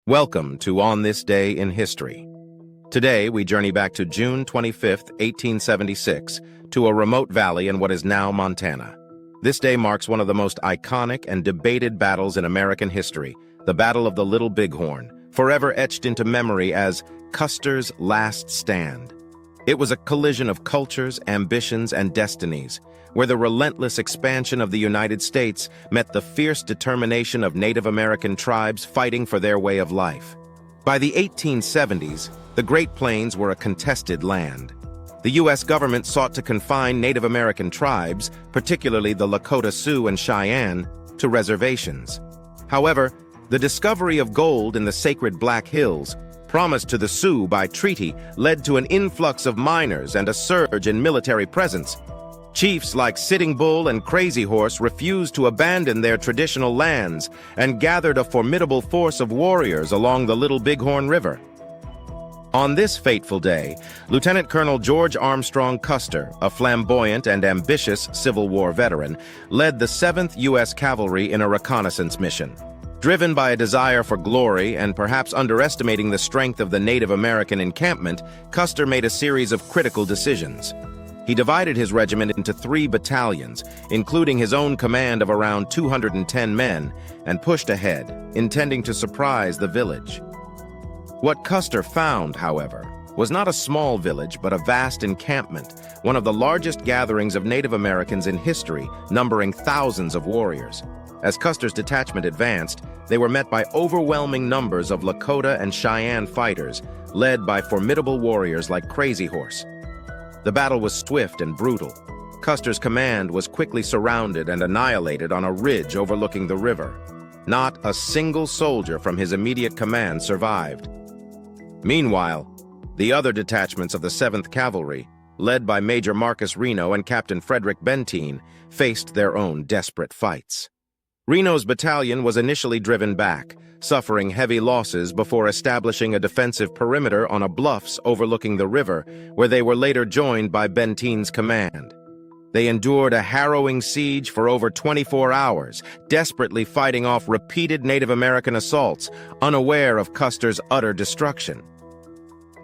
Welcome to On This Day in History. Today, we journey back to June 25, 1876, to a remote valley in what is now Montana. This day marks one of the most iconic and debated battles in American history, the Battle of the Little Bighorn, forever etched into memory as Custer's last stand. It was a collision of cultures, ambitions, and destinies, where the relentless expansion of the United States met the fierce determination of Native American tribes fighting for their way of life. By the 1870s, the Great Plains were a contested land. The U.S. government sought to confine Native American tribes, particularly the Lakota Sioux and Cheyenne, to reservations. However, the discovery of gold in the sacred Black Hills, promised to the Sioux by treaty, led to an influx of miners and a surge in military presence. Chiefs like Sitting Bull and Crazy Horse refused to abandon their traditional lands and gathered a formidable force of warriors along the Little Bighorn River. On this fateful day, Lieutenant Colonel George Armstrong Custer, a flamboyant and ambitious Civil War veteran, led the 7th U.S. Cavalry in a reconnaissance mission. Driven by a desire for glory and perhaps underestimating the strength of the Native American encampment, Custer made a series of critical decisions. He divided his regiment into 3 battalions, including his own command of around 210 men, and pushed ahead, intending to surprise the village. What Custer found, however, was not a small village but a vast encampment, one of the largest gatherings of Native Americans in history, numbering thousands of warriors. As Custer's detachment advanced, they were met by overwhelming numbers of Lakota and Cheyenne fighters, led by formidable warriors like Crazy Horse. The battle was swift and brutal. Custer's command was quickly surrounded and annihilated on a ridge overlooking the river. Not a single soldier from his immediate command survived. Meanwhile, the other detachments of the 7th Cavalry, led by Major Marcus Reno and Captain Frederick Benteen, faced their own desperate fights. Reno's battalion was initially driven back, suffering heavy losses before establishing a defensive perimeter on a bluffs overlooking the river, where they were later joined by Benteen's command. They endured a harrowing siege for over 24 hours, desperately fighting off repeated Native American assaults, unaware of Custer's utter destruction.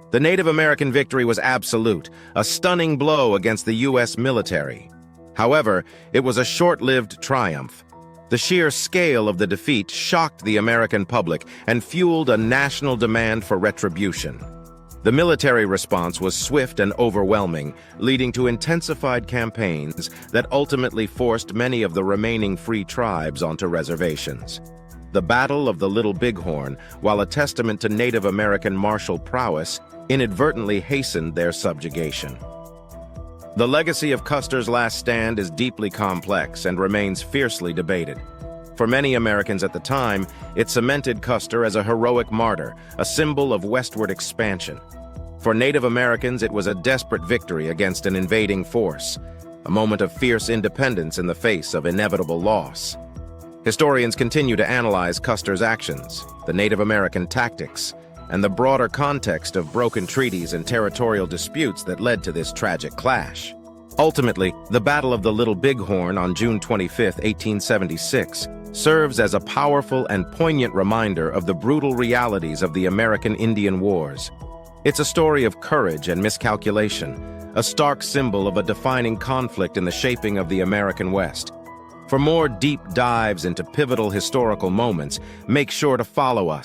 The Native American victory was absolute, a stunning blow against the U.S. military. However, it was a short-lived triumph. The sheer scale of the defeat shocked the American public and fueled a national demand for retribution. The military response was swift and overwhelming, leading to intensified campaigns that ultimately forced many of the remaining free tribes onto reservations. The Battle of the Little Bighorn, while a testament to Native American martial prowess, inadvertently hastened their subjugation. The legacy of Custer's last stand is deeply complex and remains fiercely debated. For many Americans at the time, it cemented Custer as a heroic martyr, a symbol of westward expansion. For Native Americans, it was a desperate victory against an invading force, a moment of fierce independence in the face of inevitable loss. Historians continue to analyze Custer's actions, the Native American tactics, and the broader context of broken treaties and territorial disputes that led to this tragic clash. Ultimately, the Battle of the Little Bighorn on June 25, 1876, serves as a powerful and poignant reminder of the brutal realities of the American Indian Wars. It's a story of courage and miscalculation, a stark symbol of a defining conflict in the shaping of the American West. For more deep dives into pivotal historical moments, make sure to follow us.